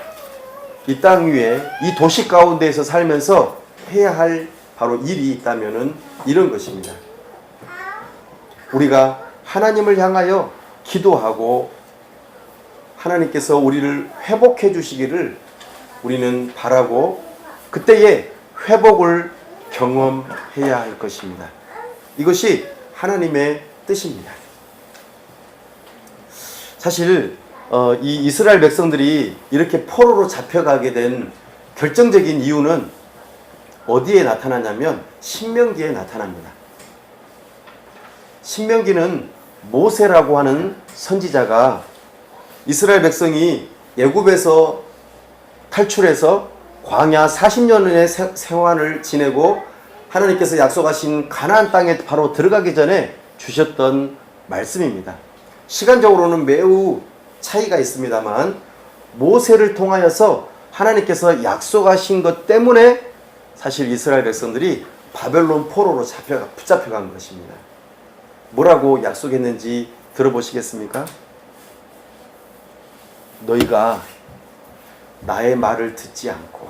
이 땅 위에 이 도시 가운데에서 살면서 해야 할 바로 일이 있다면은 이런 것입니다. 우리가 하나님을 향하여 기도하고 하나님께서 우리를 회복해 주시기를 우리는 바라고 그때에 회복을 경험해야 할 것입니다. 이것이 하나님의 뜻입니다. 사실 이 이스라엘 백성들이 이렇게 포로로 잡혀가게 된 결정적인 이유는 어디에 나타나냐면 신명기에 나타납니다. 신명기는 모세라고 하는 선지자가 이스라엘 백성이 애굽에서 탈출해서 광야 40년의 생활을 지내고 하나님께서 약속하신 가나안 땅에 바로 들어가기 전에 주셨던 말씀입니다. 시간적으로는 매우 차이가 있습니다만 모세를 통하여서 하나님께서 약속하신 것 때문에 사실 이스라엘 백성들이 바벨론 포로로 붙잡혀간 것입니다. 뭐라고 약속했는지 들어보시겠습니까? 너희가 나의 말을 듣지 않고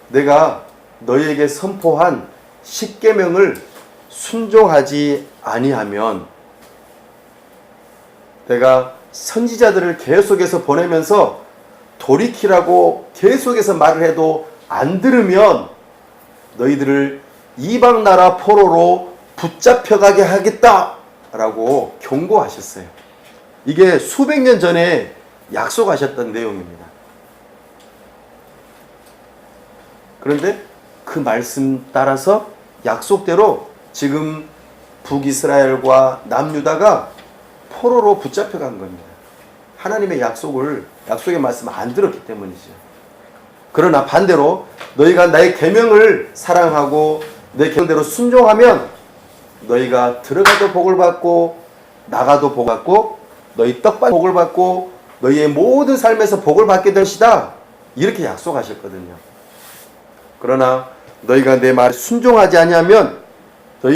내가 너희에게 선포한 십계명을 순종하지 아니하면 내가 선지자들을 계속해서 보내면서 돌이키라고 계속해서 말을 해도 안 들으면 너희들을 이방 나라 포로로 붙잡혀가게 하겠다라고 경고하셨어요. 이게 수백 년 전에 약속하셨던 내용입니다. 그런데 그 말씀 따라서 약속대로 지금 북이스라엘과 남유다가 포로로 붙잡혀간 겁니다. 하나님의 약속의 말씀을 안 들었기 때문이죠. 그러나 반대로 너희가 나의 계명을 사랑하고 내 계명대로 순종하면 너희가 들어가도 복을 받고 나가도 복을 받고 너희 떡밥 복을 받고 너희의 모든 삶에서 복을 받게 될 것이다. 이렇게 약속하셨거든요. 그러나 너희가 내 말에 순종하지 아니하면 너희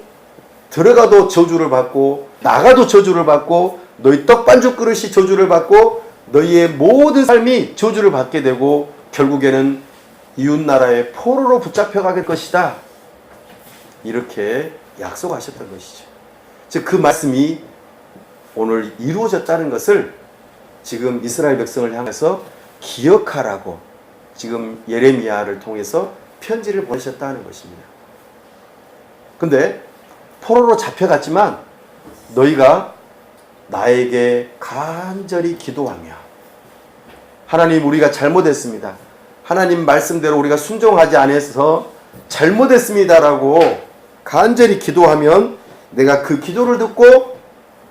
들어가도 저주를 받고 나가도 저주를 받고 너희 떡반죽 그릇이 저주를 받고 너희의 모든 삶이 저주를 받게 되고 결국에는 이웃나라의 포로로 붙잡혀가게 될 것이다. 이렇게 약속하셨던 것이죠. 즉 그 말씀이 오늘 이루어졌다는 것을 지금 이스라엘 백성을 향해서 기억하라고 지금 예레미야를 통해서 편지를 보내셨다는 것입니다. 근데 포로로 잡혀갔지만 너희가 나에게 간절히 기도하며 하나님 우리가 잘못했습니다. 하나님 말씀대로 우리가 순종하지 않아서 잘못했습니다라고 간절히 기도하면 내가 그 기도를 듣고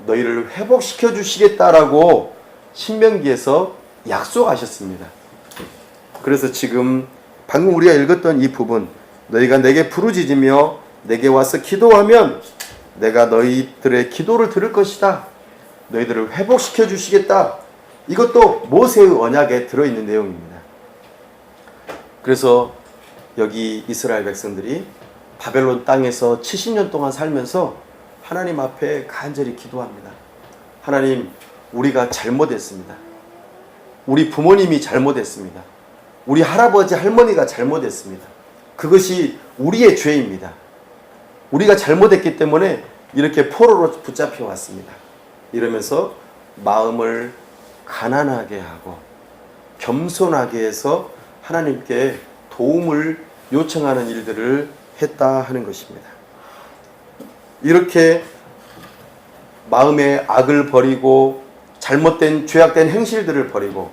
너희를 회복시켜 주시겠다라고 신명기에서 약속하셨습니다. 그래서 지금 방금 우리가 읽었던 이 부분 너희가 내게 부르짖으며 내게 와서 기도하면 내가 너희들의 기도를 들을 것이다. 너희들을 회복시켜 주시겠다. 이것도 모세의 언약에 들어있는 내용입니다. 그래서 여기 이스라엘 백성들이 바벨론 땅에서 70년 동안 살면서 하나님 앞에 간절히 기도합니다. 하나님, 우리가 잘못했습니다. 우리 부모님이 잘못했습니다. 우리 할아버지, 할머니가 잘못했습니다. 그것이 우리의 죄입니다. 우리가 잘못했기 때문에 이렇게 포로로 붙잡혀 왔습니다. 이러면서 마음을 가난하게 하고 겸손하게 해서 하나님께 도움을 요청하는 일들을 했다 하는 것입니다. 이렇게 마음의 악을 버리고 잘못된 죄악된 행실들을 버리고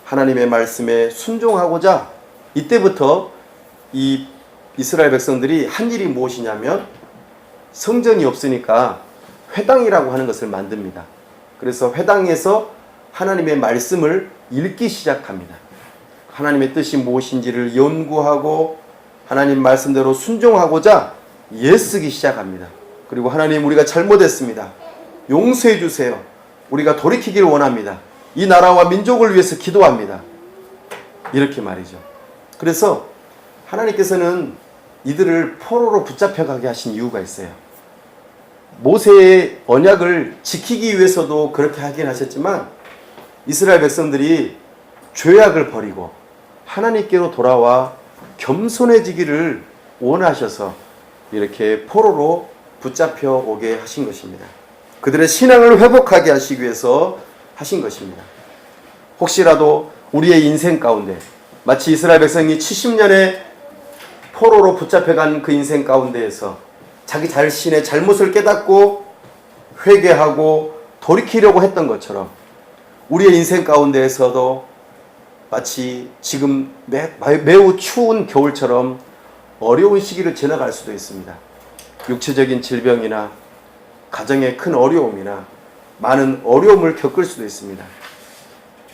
하나님의 말씀에 순종하고자 이때부터 이 이스라엘 백성들이 한 일이 무엇이냐면 성전이 없으니까 회당이라고 하는 것을 만듭니다. 그래서 회당에서 하나님의 말씀을 읽기 시작합니다. 하나님의 뜻이 무엇인지를 연구하고 하나님 말씀대로 순종하고자 애쓰기 시작합니다. 그리고 하나님, 우리가 잘못했습니다. 용서해 주세요. 우리가 돌이키기를 원합니다. 이 나라와 민족을 위해서 기도합니다. 이렇게 말이죠. 그래서 하나님께서는 이들을 포로로 붙잡혀가게 하신 이유가 있어요. 모세의 언약을 지키기 위해서도 그렇게 하긴 하셨지만 이스라엘 백성들이 죄악을 버리고 하나님께로 돌아와 겸손해지기를 원하셔서 이렇게 포로로 붙잡혀 오게 하신 것입니다. 그들의 신앙을 회복하게 하시기 위해서 하신 것입니다. 혹시라도 우리의 인생 가운데 마치 이스라엘 백성이 70년의 포로로 붙잡혀간 그 인생 가운데에서 자기 자신의 잘못을 깨닫고 회개하고 돌이키려고 했던 것처럼 우리의 인생 가운데에서도 마치 지금 매우 추운 겨울처럼 어려운 시기를 지나갈 수도 있습니다. 육체적인 질병이나 가정의 큰 어려움이나 많은 어려움을 겪을 수도 있습니다.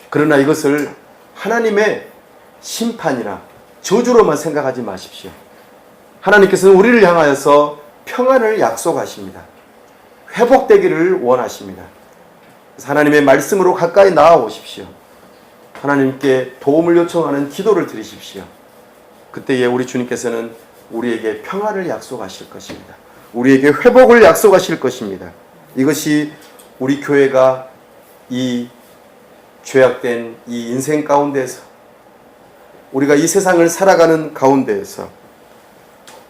그러나 이것을 하나님의 심판이나 저주로만 생각하지 마십시오. 하나님께서는 우리를 향하여서 평안을 약속하십니다. 회복되기를 원하십니다. 그래서 하나님의 말씀으로 가까이 나아오십시오. 하나님께 도움을 요청하는 기도를 드리십시오. 그때에 우리 주님께서는 우리에게 평안을 약속하실 것입니다. 우리에게 회복을 약속하실 것입니다. 이것이 우리 교회가 이 죄악된 이 인생 가운데에서 우리가 이 세상을 살아가는 가운데에서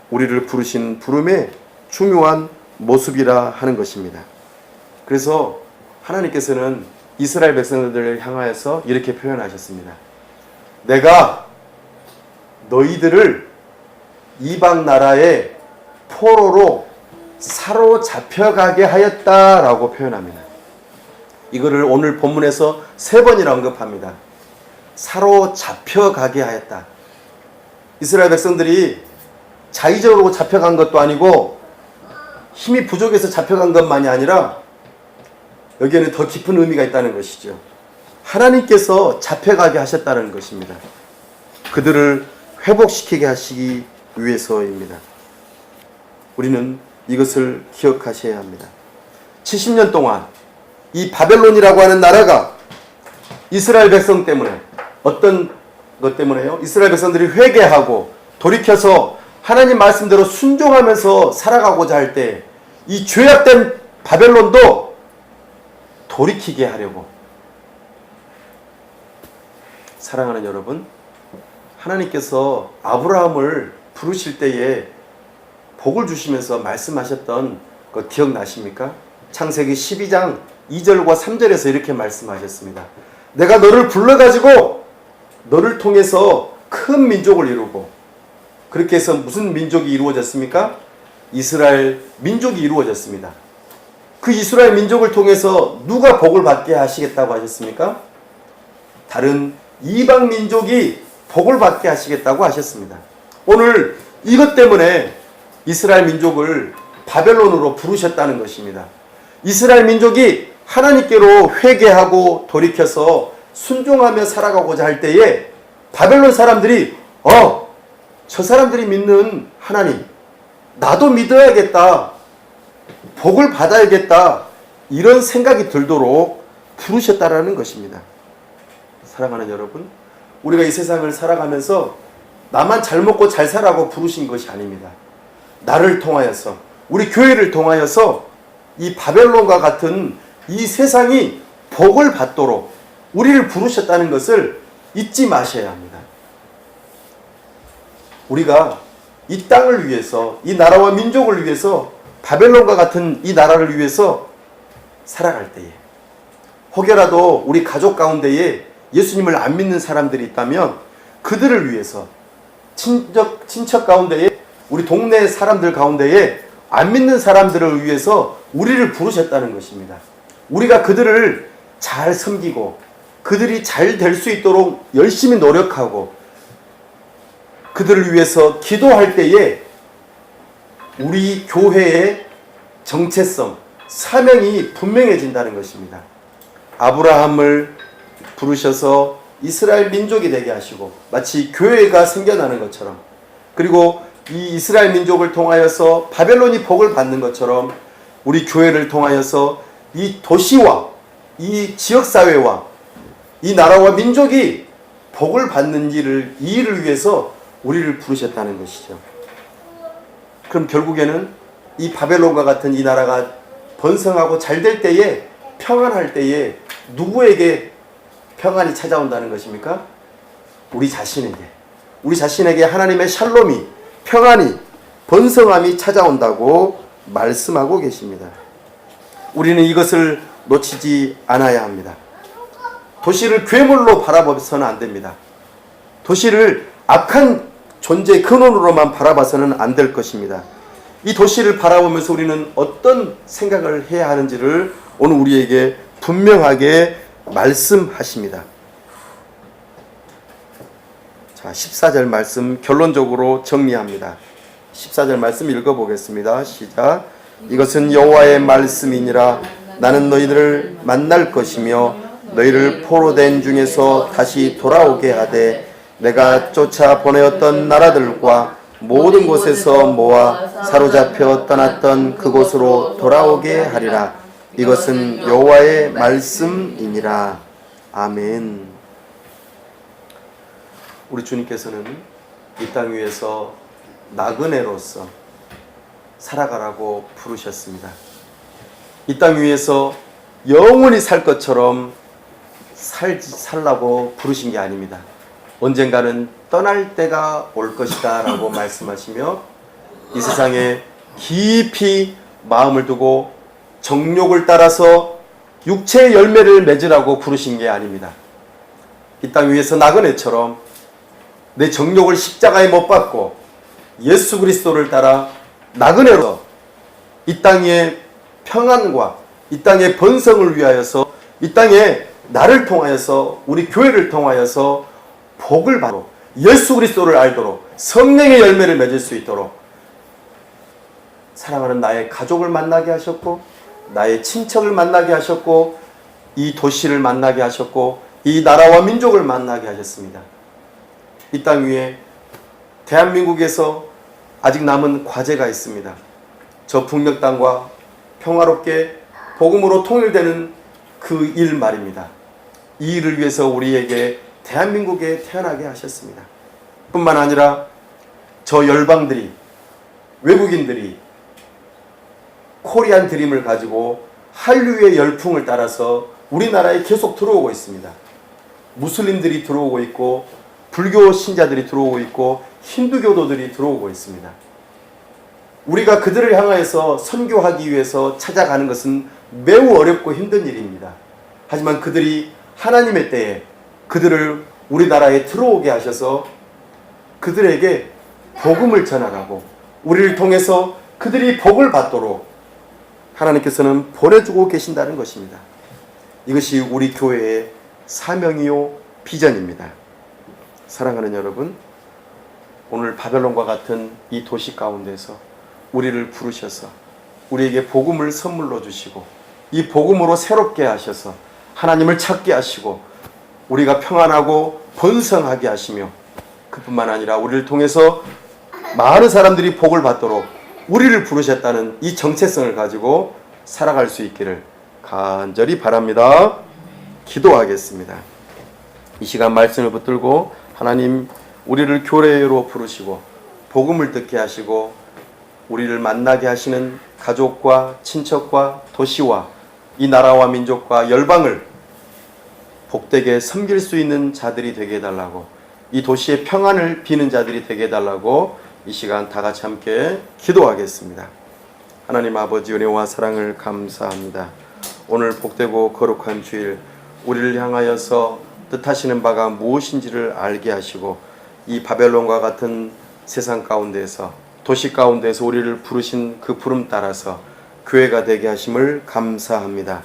우리를 부르신 부름의 중요한 모습이라 하는 것입니다. 그래서 하나님께서는 이스라엘 백성들을 향하여서 이렇게 표현하셨습니다. 내가 너희들을 이방 나라의 포로로 사로잡혀가게 하였다라고 표현합니다. 이거를 오늘 본문에서 3번이나 언급합니다. 사로잡혀가게 하였다. 이스라엘 백성들이 자의적으로 잡혀간 것도 아니고 힘이 부족해서 잡혀간 것만이 아니라 여기에는 더 깊은 의미가 있다는 것이죠. 하나님께서 잡혀가게 하셨다는 것입니다. 그들을 회복시키게 하시기 위해서입니다. 우리는 이것을 기억하셔야 합니다. 70년 동안 이 바벨론이라고 하는 나라가 이스라엘 백성 때문에 어떤 것 때문에요? 이스라엘 백성들이 회개하고 돌이켜서 하나님 말씀대로 순종하면서 살아가고자 할 때 이 죄악된 바벨론도 돌이키게 하려고. 사랑하는 여러분, 하나님께서 아브라함을 부르실 때에 복을 주시면서 말씀하셨던 거 기억나십니까? 창세기 12장 2절과 3절에서 이렇게 말씀하셨습니다. 내가 너를 불러가지고 너를 통해서 큰 민족을 이루고, 그렇게 해서 무슨 민족이 이루어졌습니까? 이스라엘 민족이 이루어졌습니다. 그 이스라엘 민족을 통해서 누가 복을 받게 하시겠다고 하셨습니까? 다른 이방 민족이 복을 받게 하시겠다고 하셨습니다. 오늘 이것 때문에 이스라엘 민족을 바벨론으로 부르셨다는 것입니다. 이스라엘 민족이 하나님께로 회개하고 돌이켜서 순종하며 살아가고자 할 때에 바벨론 사람들이 저 사람들이 믿는 하나님, 나도 믿어야겠다, 복을 받아야겠다, 이런 생각이 들도록 부르셨다라는 것입니다. 사랑하는 여러분, 우리가 이 세상을 살아가면서 나만 잘 먹고 잘 살라고 부르신 것이 아닙니다. 나를 통하여서, 우리 교회를 통하여서 이 바벨론과 같은 이 세상이 복을 받도록 우리를 부르셨다는 것을 잊지 마셔야 합니다. 우리가 이 땅을 위해서, 이 나라와 민족을 위해서, 바벨론과 같은 이 나라를 위해서 살아갈 때에, 혹여라도 우리 가족 가운데에 예수님을 안 믿는 사람들이 있다면 그들을 위해서, 친척 가운데에, 우리 동네 사람들 가운데에 안 믿는 사람들을 위해서 우리를 부르셨다는 것입니다. 우리가 그들을 잘 섬기고 그들이 잘 될 수 있도록 열심히 노력하고 그들을 위해서 기도할 때에 우리 교회의 정체성, 사명이 분명해진다는 것입니다. 아브라함을 부르셔서 이스라엘 민족이 되게 하시고 마치 교회가 생겨나는 것처럼, 그리고 이 이스라엘 민족을 통하여서 바벨론이 복을 받는 것처럼 우리 교회를 통하여서 이 도시와 이 지역사회와 이 나라와 민족이 복을 받는 이 일을 위해서 우리를 부르셨다는 것이죠. 그럼 결국에는 이 바벨론과 같은 이 나라가 번성하고 잘 될 때에, 평안할 때에 누구에게 평안이 찾아온다는 것입니까? 우리 자신에게 하나님의 샬롬이, 평안이, 번성함이 찾아온다고 말씀하고 계십니다. 우리는 이것을 놓치지 않아야 합니다. 도시를 괴물로 바라봐서는 안 됩니다. 도시를 악한 존재 근원으로만 바라봐서는 안 될 것입니다. 이 도시를 바라보면서 우리는 어떤 생각을 해야 하는지를 오늘 우리에게 분명하게 말씀하십니다. 자, 14절 말씀 결론적으로 정리합니다. 14절 말씀 읽어보겠습니다. 시작. 이것은 여호와의 말씀이니라. 나는 너희들을 만날 것이며 너희를 포로된 중에서 다시 돌아오게 하되 내가 쫓아 보내었던 나라들과 모든 곳에서 모아 사로잡혀 떠났던 그곳으로 돌아오게 하리라. 이것은 여호와의 말씀이니라. 아멘. 우리 주님께서는 이 땅 위에서 나그네로서 살아가라고 부르셨습니다. 이 땅 위에서 영원히 살 것처럼 살라고 부르신 게 아닙니다. 언젠가는 떠날 때가 올 것이다 라고 말씀하시며 이 세상에 깊이 마음을 두고 정욕을 따라서 육체의 열매를 맺으라고 부르신 게 아닙니다. 이 땅 위에서 나그네처럼 내 정욕을 십자가에 못 박고 예수 그리스도를 따라 나그네로 이 땅의 평안과 이 땅의 번성을 위하여서, 이 땅에 나를 통하여서, 우리 교회를 통하여서 복을 받고 예수 그리스도를 알도록, 성령의 열매를 맺을 수 있도록 사랑하는 나의 가족을 만나게 하셨고, 나의 친척을 만나게 하셨고, 이 도시를 만나게 하셨고, 이 나라와 민족을 만나게 하셨습니다. 이 땅 위에 대한민국에서 아직 남은 과제가 있습니다. 저 북녘 땅과 평화롭게 복음으로 통일되는 그 일 말입니다. 이 일을 위해서 우리에게 대한민국에 태어나게 하셨습니다. 뿐만 아니라 저 열방들이, 외국인들이 코리안 드림을 가지고 한류의 열풍을 따라서 우리나라에 계속 들어오고 있습니다. 무슬림들이 들어오고 있고, 불교 신자들이 들어오고 있고, 힌두교도들이 들어오고 있습니다. 우리가 그들을 향하여서 선교하기 위해서 찾아가는 것은 매우 어렵고 힘든 일입니다. 하지만 그들이 하나님의 때에 그들을 우리나라에 들어오게 하셔서 그들에게 복음을 전하라고, 우리를 통해서 그들이 복을 받도록 하나님께서는 보내주고 계신다는 것입니다. 이것이 우리 교회의 사명이요 비전입니다. 사랑하는 여러분, 오늘 바벨론과 같은 이 도시 가운데서 우리를 부르셔서 우리에게 복음을 선물로 주시고, 이 복음으로 새롭게 하셔서 하나님을 찾게 하시고 우리가 평안하고 번성하게 하시며, 그뿐만 아니라 우리를 통해서 많은 사람들이 복을 받도록 우리를 부르셨다는 이 정체성을 가지고 살아갈 수 있기를 간절히 바랍니다. 기도하겠습니다. 이 시간 말씀을 붙들고 하나님, 우리를 교회로 부르시고 복음을 듣게 하시고 우리를 만나게 하시는 가족과 친척과 도시와 이 나라와 민족과 열방을 복되게 섬길 수 있는 자들이 되게 해달라고, 이 도시의 평안을 비는 자들이 되게 해달라고 이 시간 다 같이 함께 기도하겠습니다. 하나님 아버지 은혜와 사랑을 감사합니다. 오늘 복되고 거룩한 주일 우리를 향하여서 뜻하시는 바가 무엇인지를 알게 하시고 이 바벨론과 같은 세상 가운데에서 도시 가운데에서 우리를 부르신 그 부름 따라서 교회가 되게 하심을 감사합니다.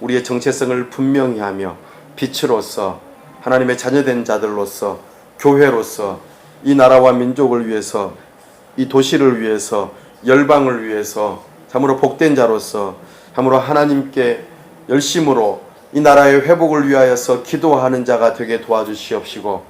우리의 정체성을 분명히 하며 빛으로서 하나님의 자녀된 자들로서 교회로서 이 나라와 민족을 위해서 이 도시를 위해서 열방을 위해서 참으로 복된 자로서 참으로 하나님께 열심으로 이 나라의 회복을 위하여서 기도하는 자가 되게 도와주시옵시고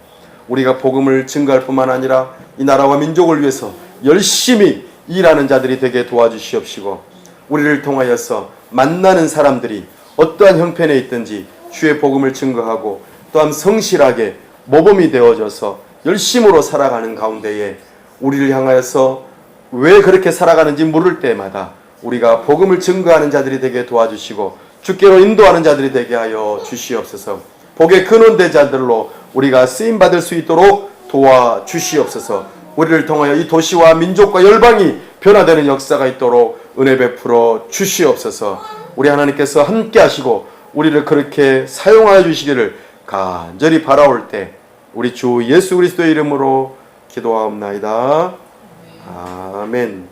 우리가 복음을 증거할 뿐만 아니라 이 나라와 민족을 위해서 열심히 일하는 자들이 되게 도와주시옵시고 우리를 통하여서 만나는 사람들이 어떠한 형편에 있든지 주의 복음을 증거하고 또한 성실하게 모범이 되어져서 열심으로 살아가는 가운데에 우리를 향하여서 왜 그렇게 살아가는지 물을 때마다 우리가 복음을 증거하는 자들이 되게 도와주시고 주께로 인도하는 자들이 되게 하여 주시옵소서. 복의 근원된 자들로 우리가 쓰임받을 수 있도록 도와주시옵소서. 우리를 통하여 이 도시와 민족과 열방이 변화되는 역사가 있도록 은혜 베풀어 주시옵소서. 우리 하나님께서 함께 하시고 우리를 그렇게 사용하여 주시기를 간절히 바라올 때 우리 주 예수 그리스도의 이름으로 기도하옵나이다. 아멘.